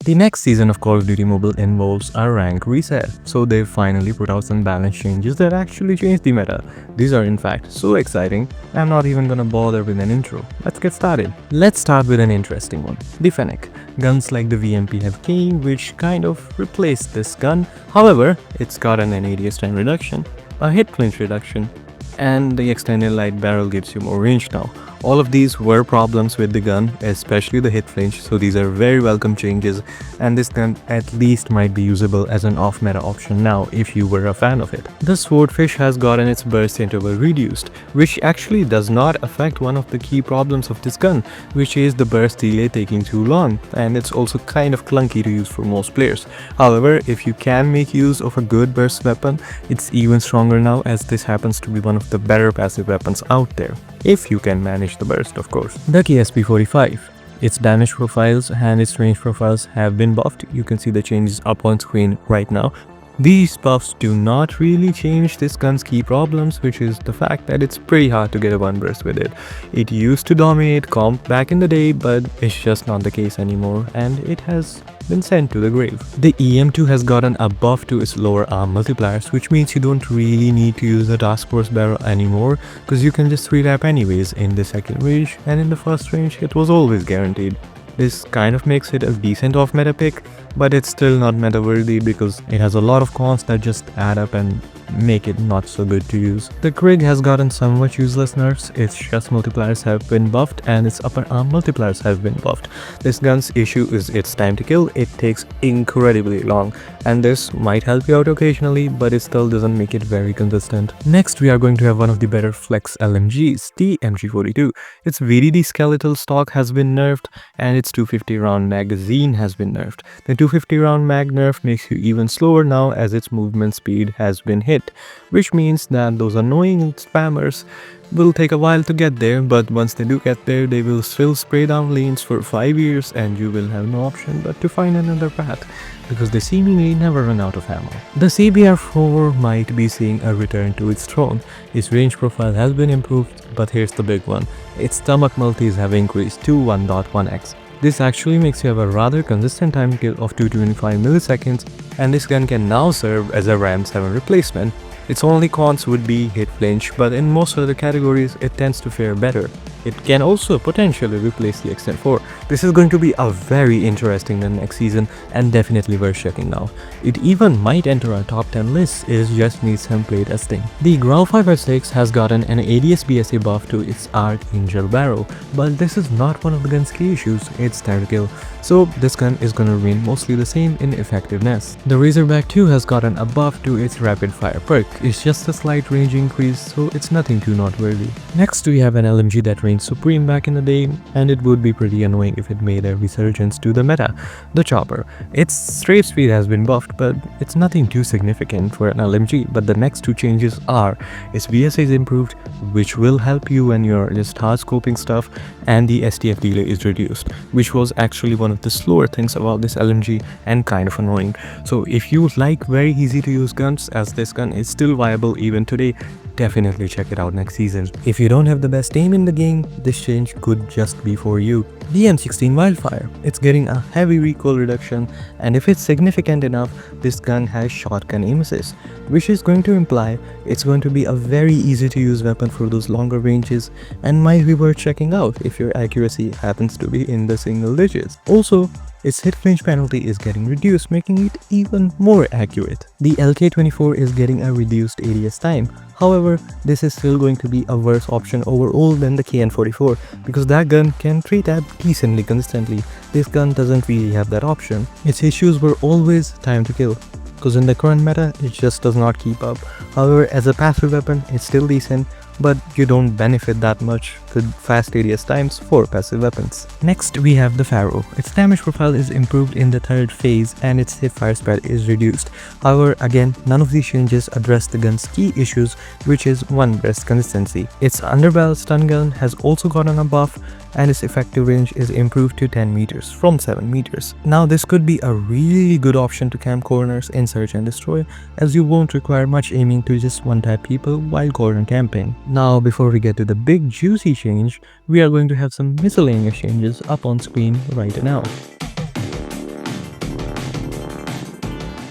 The next season of Call of Duty Mobile involves a rank reset, so they've finally put out some balance changes that actually change the meta. These are in fact so exciting, I'm not even gonna bother with an intro. Let's get started. Let's start with an interesting one, the Fennec. Guns like the VMP have came, which kind of replaced this gun. However, it's got an ADS time reduction, a hit flinch reduction, and the extended light barrel gives you more range now. All of these were problems with the gun, especially the hit flinch, so these are very welcome changes, and this gun at least might be usable as an off-meta option now if you were a fan of it. The Swordfish has gotten its burst interval reduced, which actually does not affect one of the key problems of this gun, which is the burst delay taking too long, and it's also kind of clunky to use for most players. However, if you can make use of a good burst weapon, it's even stronger now, as this happens to be one of the better passive weapons out there. If you can manage the burst, of course. The KSP-45. Its damage profiles and its range profiles have been buffed. You can see the changes up on screen right now. These buffs do not really change this gun's key problems, which is the fact that it's pretty hard to get a one burst with it. It used to dominate comp back in the day, but it's just not the case anymore, and it has been sent to the grave. The EM2 has gotten a buff to its lower arm multipliers, which means you don't really need to use the task force barrel anymore, because you can just 3-tap anyways in the second range, and in the first range it was always guaranteed. This kind of makes it a decent off-meta pick, but it's still not meta-worthy because it has a lot of cons that just add up and make it not so good to use. The Krig has gotten somewhat useless nerfs. Its chest multipliers have been buffed and its upper arm multipliers have been buffed. This gun's issue is its time to kill. It takes incredibly long, and this might help you out occasionally, but it still doesn't make it very consistent. Next, we are going to have one of the better flex LMGs, the MG42. Its VDD skeletal stock has been nerfed, and its 250 round magazine has been nerfed. The 250 round mag nerf makes you even slower now, as its movement speed has been hit, which means that those annoying spammers will take a while to get there, but once they do get there, they will still spray down lanes for 5 years and you will have no option but to find another path, because they seemingly never run out of ammo. The CBR4 might be seeing a return to its throne. Its range profile has been improved, but here's the big one. Its stomach multis have increased to 1.1x. This actually makes you have a rather consistent time kill of 225 milliseconds, and this gun can now serve as a RAM 7 replacement. Its only cons would be hit flinch, but in most other categories it tends to fare better. It can also potentially replace the Extend 4. This is going to be a very interesting next season and definitely worth checking now. It even might enter our top 10 list, it just needs some play testing. The Grau 556 has gotten an ADS BSA buff to its Archangel barrel, but this is not one of the gun's key issues, it's time to kill. So this gun is gonna remain mostly the same in effectiveness. The Razorback 2 has gotten a buff to its rapid fire perk. It's just a slight range increase, so it's nothing too noteworthy. Next we have an LMG that reigned supreme back in the day, and it would be pretty annoying if it made a resurgence to the meta, the Chopper. Its strafe speed has been buffed, but it's nothing too significant for an LMG. But the next two changes are, its BSA is improved, which will help you when you're just hard scoping stuff, and the STF delay is reduced, which was actually one of the slower things about this LMG and kind of annoying. So if you like very easy to use guns, as this gun is still viable even today, definitely check it out next season. If you don't have the best aim in the game, this change could just be for you. The M16 Wildfire. It's getting a heavy recoil reduction, and if it's significant enough, this gun has shotgun aim assist, which is going to imply it's going to be a very easy to use weapon for those longer ranges and might be worth checking out if your accuracy happens to be in the single digits. Also, its hit flinch penalty is getting reduced, making it even more accurate. The LK24 is getting a reduced ADS time. However, this is still going to be a worse option overall than the KN44, because that gun can 3-tap decently consistently. This gun doesn't really have that option. Its issues were always time to kill, because in the current meta, it just does not keep up. However, as a passive weapon, it's still decent, but you don't benefit that much with fast ADS times for passive weapons. Next, we have the Pharaoh. Its damage profile is improved in the third phase and its hip fire spread is reduced. However, again, none of these changes address the gun's key issues, which is one burst consistency. Its underbarrel stun gun has also gotten a buff, and its effective range is improved to 10 meters from 7 meters. Now this could be a really good option to camp corners in search and destroy, as you won't require much aiming to just one-tap people while corner camping. Now before we get to the big juicy change, we are going to have some miscellaneous changes up on screen right now.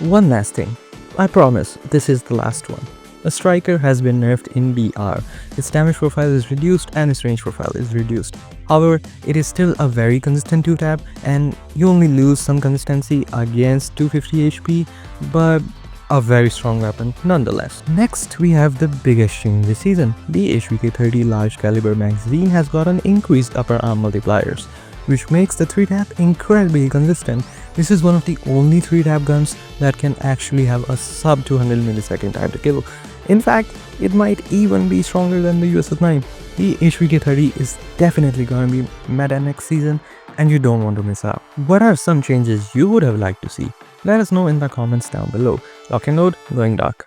One last thing. I promise this is the last one. A striker has been nerfed in BR. Its damage profile is reduced and its range profile is reduced. However, it is still a very consistent 2-tap and you only lose some consistency against 250 HP, but a very strong weapon nonetheless. Next, we have the biggest change this season. The HVK-30 large caliber magazine has got an increased upper arm multipliers, which makes the 3-tap incredibly consistent. This is one of the only 3-tap guns that can actually have a sub 200 millisecond time to kill. In fact, it might even be stronger than the USS-9. The HVK-30 is definitely going to be meta next season and you don't want to miss out. What are some changes you would have liked to see? Let us know in the comments down below. Lock and load, going dark.